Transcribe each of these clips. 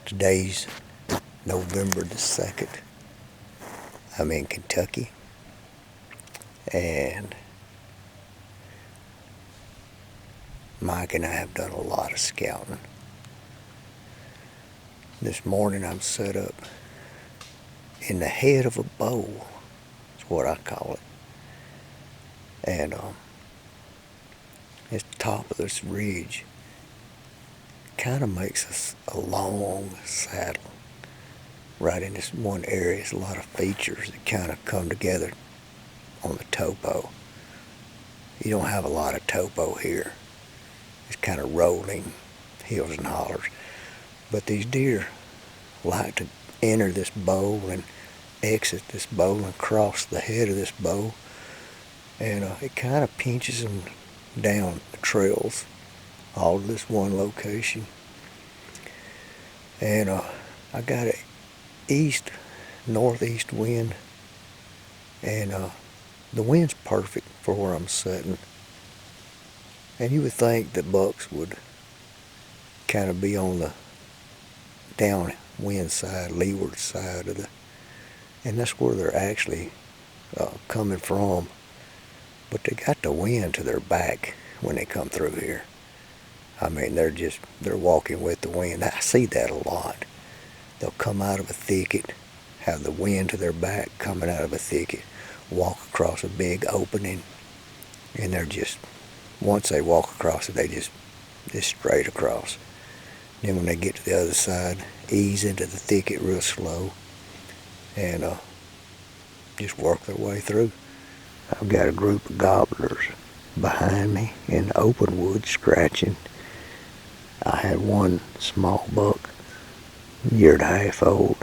Today's November the 2nd. I'm in Kentucky, and Mike and I have done a lot of scouting. This morning I'm set up in the head of a bow, is what I call it. And it's the top of this ridge. Kind of makes us a long saddle right in this one area. It's a lot of features that kind of come together on the topo. You don't have a lot of topo here. It's kind of rolling hills and hollers. But these deer like to enter this bowl and exit this bowl and cross the head of this bowl. And it kind of pinches them down the trails, all to this one location. And I got an northeast wind, and the wind's perfect for where I'm sitting. And you would think that bucks would kind of be on the downwind side, leeward side of and that's where they're actually coming from. But they got the wind to their back when they come through here. I mean, they're walking with the wind. I see that a lot. They'll come out of a thicket, have the wind to their back coming out of a thicket, walk across a big opening, and once they walk across it, they just straight across. Then when they get to the other side, ease into the thicket real slow and just work their way through. I've got a group of gobblers behind me in the open woods scratching. I had one small buck, year and a half old,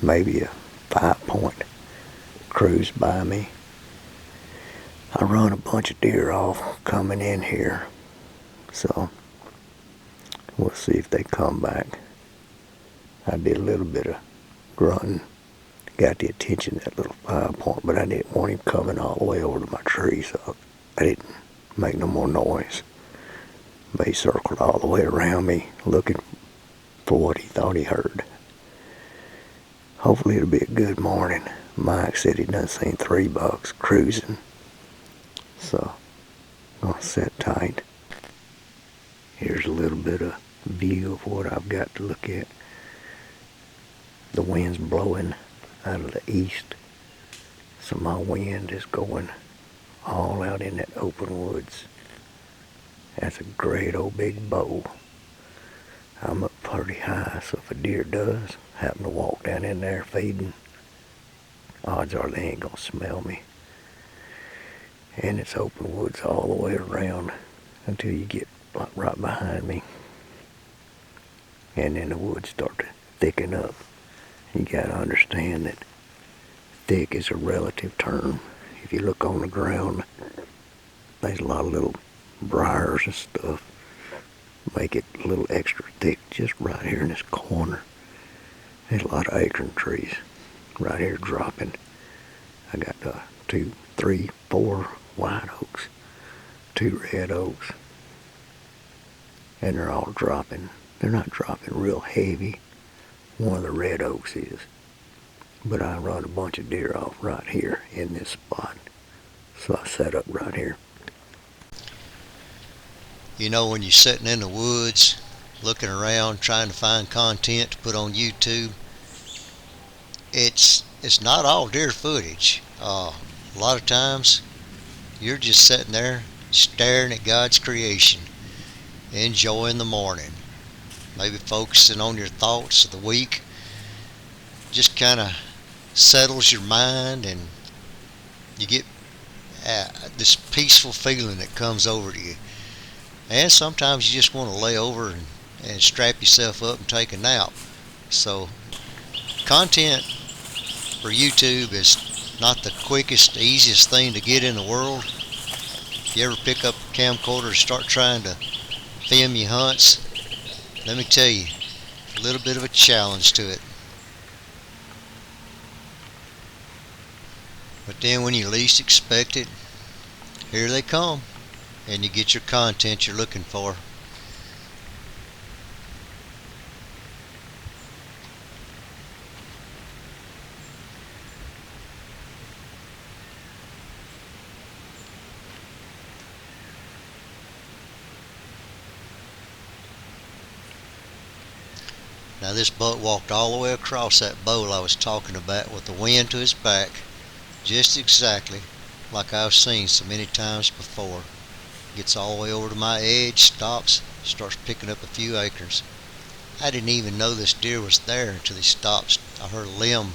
maybe a 5-point, cruise by me. I run a bunch of deer off coming in here, so we'll see if they come back. I did a little bit of grunting, got the attention of that little 5-point, but I didn't want him coming all the way over to my tree, so I didn't make no more noise. But he circled all the way around me looking for what he thought he heard. Hopefully it'll be a good morning. Mike said he done seen 3 bucks cruising, so I'm gonna sit tight. Here's a little bit of view of what I've got to look at. The wind's blowing out of the east, so my wind is going all out in that open woods. That's a great old big bowl. I'm up pretty high, so if a deer does happen to walk down in there feeding, odds are they ain't gonna smell me. And it's open woods all the way around until you get right behind me, and then the woods start to thicken up. You gotta understand that thick is a relative term. If you look on the ground, there's a lot of little briars and stuff make it a little extra thick just right here in this corner. There's a lot of acorn trees right here dropping. I got 2, 3, 4 white oaks, 2 red oaks, and they're all dropping. They're not dropping real heavy. One of the red oaks is, but I run a bunch of deer off right here in this spot, so I set up right here. You know, when you're sitting in the woods, looking around, trying to find content to put on YouTube, it's not all deer footage. A lot of times, you're just sitting there staring at God's creation, enjoying the morning, maybe focusing on your thoughts of the week. Just kind of settles your mind, and you get this peaceful feeling that comes over to you. And sometimes you just want to lay over and strap yourself up and take a nap. So content for YouTube is not the quickest, easiest thing to get in the world. If you ever pick up a camcorder and start trying to film your hunts, let me tell you, a little bit of a challenge to it. But then when you least expect it, here they come, and you get your content you're looking for. Now this buck walked all the way across that bowl I was talking about with the wind to his back, just exactly like I've seen so many times before. Gets all the way over to my edge, stops, starts picking up a few acorns. I didn't even know this deer was there until he stops. I heard a limb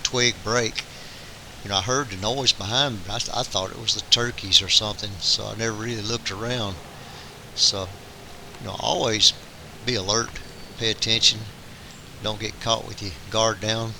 twig break. I heard the noise behind me, but I thought it was the turkeys or something, so I never really looked around. So, always be alert, pay attention, don't get caught with your guard down.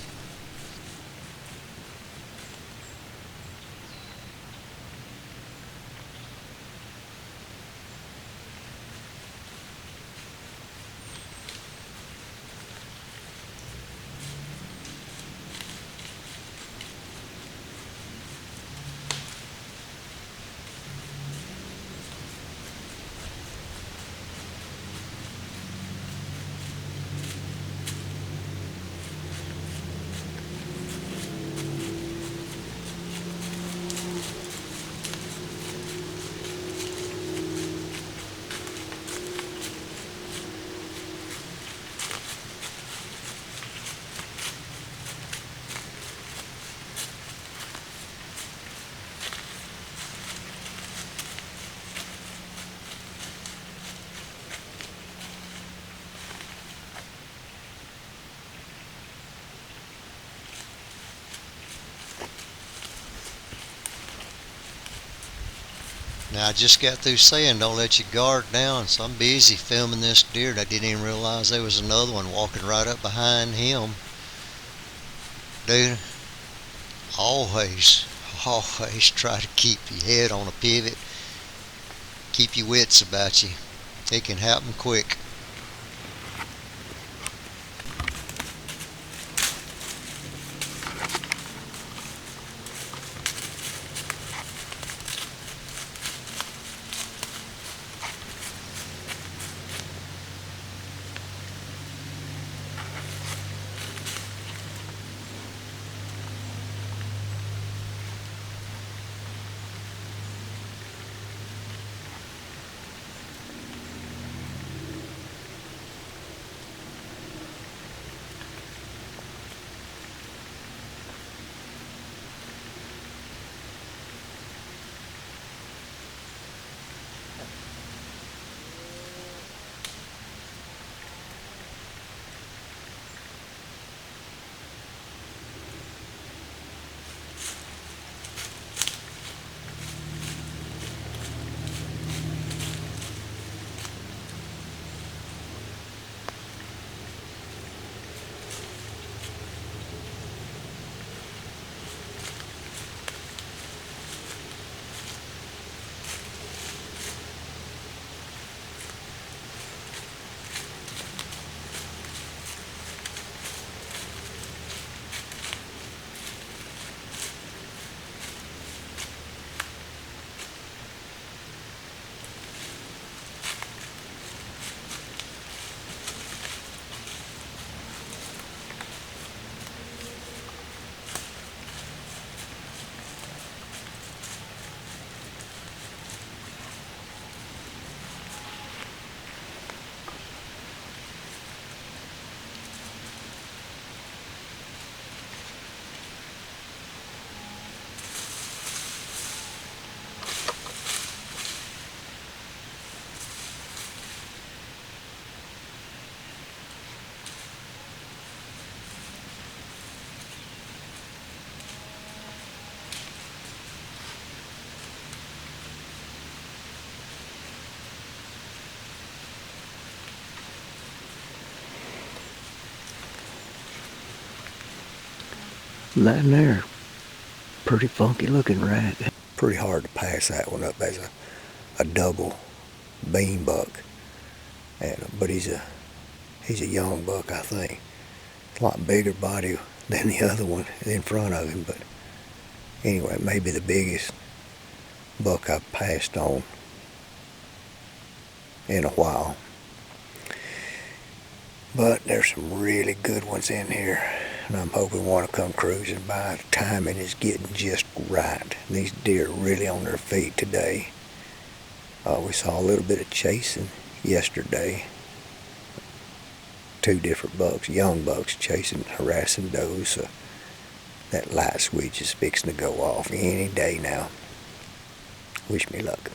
Now I just got through saying don't let your guard down, so I'm busy filming this deer and I didn't even realize there was another one walking right up behind him. Dude, always try to keep your head on a pivot. Keep your wits about you. It can happen quick. That in there, pretty funky looking rat. Pretty hard to pass that one up as a double bean buck. But he's a young buck, I think. A lot bigger body than the other one in front of him. But anyway, maybe the biggest buck I've passed on in a while. But there's some really good ones in here, and I'm hoping one will come cruising by. The timing is getting just right. These deer are really on their feet today. We saw a little bit of chasing yesterday two different bucks, young bucks, chasing, harassing does. So that light switch is fixing to go off any day now. Wish me luck.